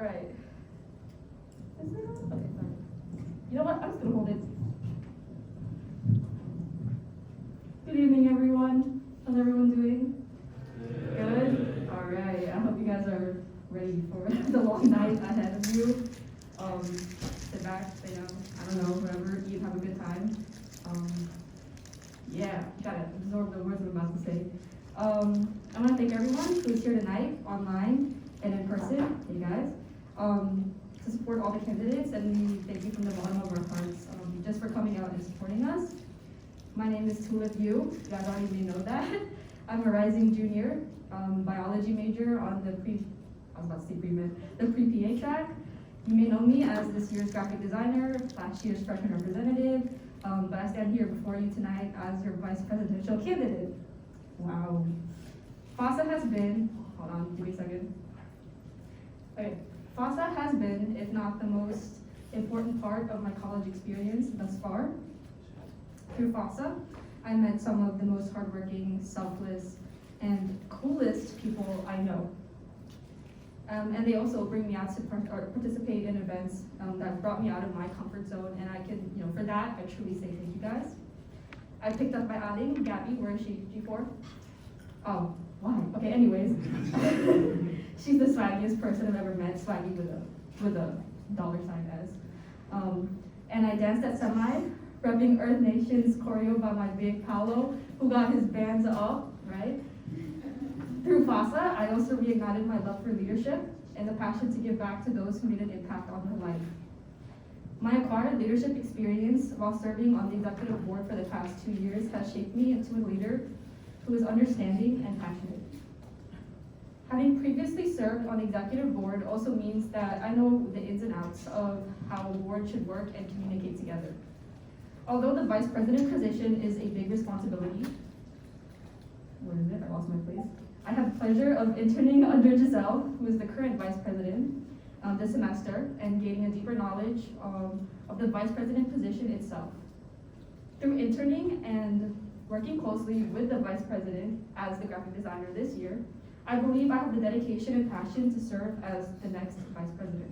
right. Is it on? Okay, fine. You know what? I'm just gonna hold it. Good evening, everyone. How's everyone doing? Good? All right. I hope you guys are ready for the long night ahead of you. Sit back, stay down, I don't know, whatever, eat, have a good time. Yeah, gotta absorb the words I'm about to say. I want to thank everyone who is here tonight, online and in person, hey guys, to support all the candidates, and we thank you from the bottom of our hearts just for coming out and supporting us. My name is Tulip. You guys already may know that. I'm a rising junior, biology major on the pre-PA track. You may know me as this year's graphic designer, last year's freshman representative, but I stand here before you tonight as your vice presidential candidate. Wow. FASA has been, hold on, give me a second. Okay, FASA has been, if not the most important part of my college experience thus far. Through FASA, I met some of the most hardworking, selfless, and coolest people I know. And they also bring me out to participate in events that brought me out of my comfort zone, and I can, for that, I truly say thank you guys. I picked up my adding, Gabby, where is she, G4? Oh, why? Okay, anyways. She's the swaggiest person I've ever met, swaggy with a dollar sign as. And I danced at Semi, repping Earth Nation's choreo by my big Paolo, who got his bands up, right? Through FASA, I also reignited my love for leadership and the passion to give back to those who made an impact on my life. My acquired leadership experience while serving on the executive board for the past 2 years has shaped me into a leader who is understanding and passionate. Having previously served on the executive board also means that I know the ins and outs of how a board should work and communicate together. Although the vice president position is a big responsibility, where is it? I lost my place. I have the pleasure of interning under Giselle, who is the current vice president, this semester, and gaining a deeper knowledge of the vice president position itself. Through interning and working closely with the vice president as the graphic designer this year, I believe I have the dedication and passion to serve as the next vice president.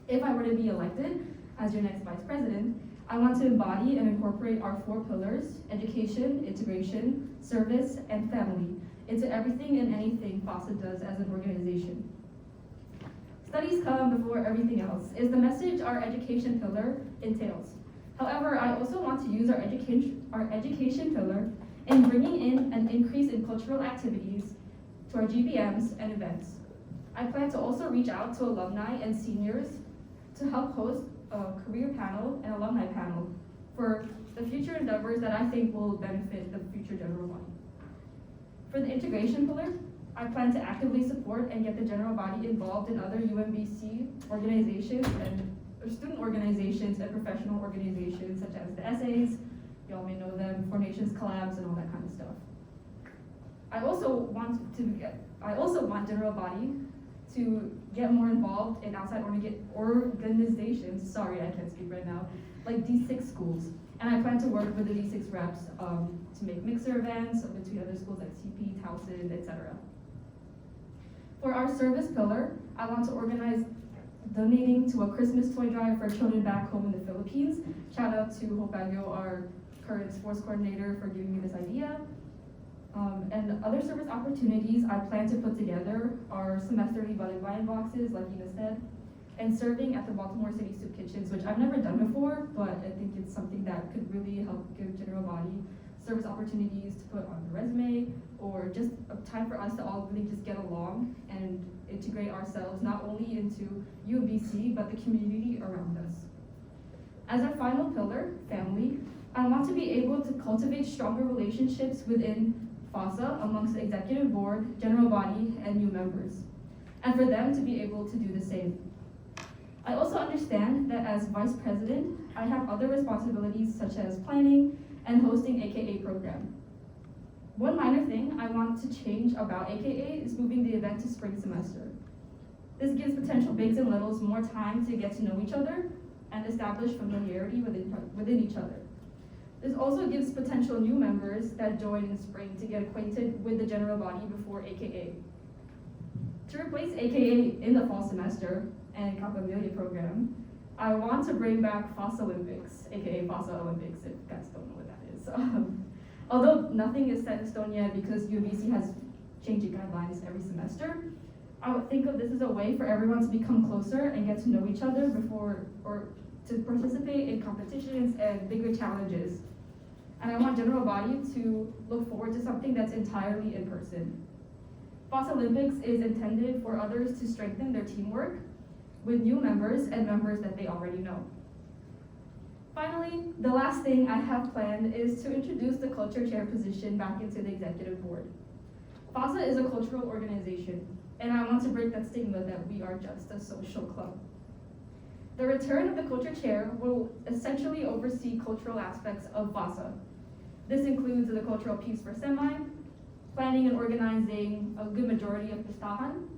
If I were to be elected as your next vice president, I want to embody and incorporate our 4 pillars: education, integration, service, and family, into everything and anything FASA does as an organization. Studies come before everything else is the message our education pillar entails. However, I also want to use our education pillar in bringing in an increase in cultural activities to our GBMs and events. I plan to also reach out to alumni and seniors to help host a career panel and alumni panel for the future endeavors that I think will benefit the future general body. For the integration pillar, I plan to actively support and get the general body involved in other UMBC organizations or student organizations and professional organizations such as the essays, y'all may know them, formations collabs, and all that kind of stuff. I also want general body to get more involved in outside organizations, sorry, I can't speak right now, like D6 schools. And I plan to work with the D6 reps to make mixer events between other schools like CP, Towson, etc. For our service pillar, I want to organize donating to a Christmas toy drive for children back home in the Philippines. Shout out to Hope Baguio, our current sports coordinator, for giving me this idea. And other service opportunities I plan to put together are semesterly balikbayan boxes, like Ina said, and serving at the Baltimore City Soup Kitchens, which I've never done before, but I think it's something that could really help give general body service opportunities to put on the resume, or just a time for us to all really just get along and integrate ourselves not only into UMBC, but the community around us. As our final pillar, family, I want to be able to cultivate stronger relationships within FASA amongst the executive board, general body, and new members, and for them to be able to do the same. I also understand that as vice president, I have other responsibilities such as planning and hosting AKA program. One minor thing I want to change about AKA is moving the event to spring semester. This gives potential bigs and littles more time to get to know each other and establish familiarity within each other. This also gives potential new members that join in spring to get acquainted with the general body before AKA. To replace AKA in the fall semester and Capability program, I want to bring back FOSS Olympics, aka FOSSA Olympics, if you guys don't know what that is. Although nothing is set in stone yet because UBC has changing guidelines every semester, I would think of this as a way for everyone to become closer and get to know each other before, or to participate in competitions and bigger challenges. And I want general body to look forward to something that's entirely in person. FOSS Olympics is intended for others to strengthen their teamwork with new members and members that they already know. Finally, the last thing I have planned is to introduce the culture chair position back into the executive board. FOSSA is a cultural organization, and I want to break that stigma that we are just a social club. The return of the culture chair will essentially oversee cultural aspects of FOSSA. This includes the cultural piece for semi, planning and organizing a good majority of pistahan,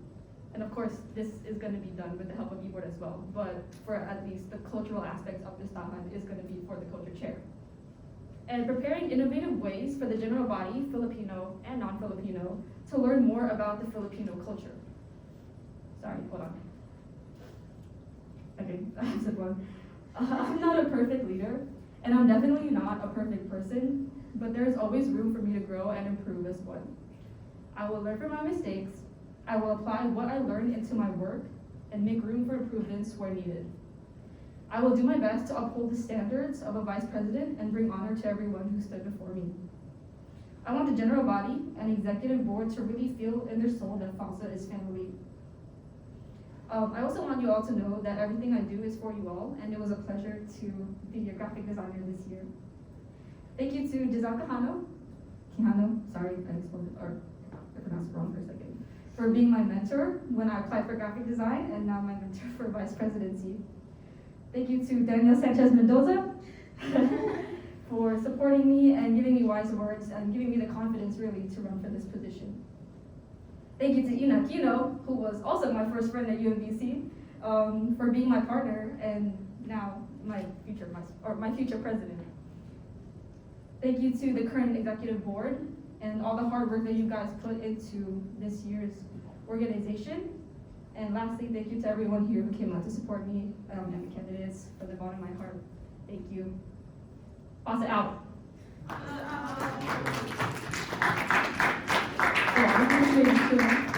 and of course, this is going to be done with the help of e-board as well, but for at least the cultural aspects of pistahan is going to be for the culture chair. And preparing innovative ways for the general body, Filipino and non-Filipino, to learn more about the Filipino culture. Sorry, hold on. Okay, I said one. I'm not a perfect leader, and I'm definitely not a perfect person, but there's always room for me to grow and improve as one. I will learn from my mistakes, I will apply what I learned into my work, and make room for improvements where needed. I will do my best to uphold the standards of a vice president and bring honor to everyone who stood before me. I want the general body and executive board to really feel in their soul that FOSSA is family. I also want you all to know that everything I do is for you all, and it was a pleasure to be your graphic designer this year. Thank you to Giselle Quijano, sorry, I pronounced it wrong for a second, for being my mentor when I applied for graphic design, and now my mentor for vice presidency. Thank you to Daniel Sanchez Mendoza for supporting me and giving me wise words and giving me the confidence really to run for this position. Thank you to Ina Aquino, who was also my first friend at UMBC, for being my partner and now my future president. Thank you to the current executive board and all the hard work that you guys put into this year's organization. And lastly, thank you to everyone here who came out to support me and the candidates from the bottom of my heart. Thank you. Pass it out. Oh,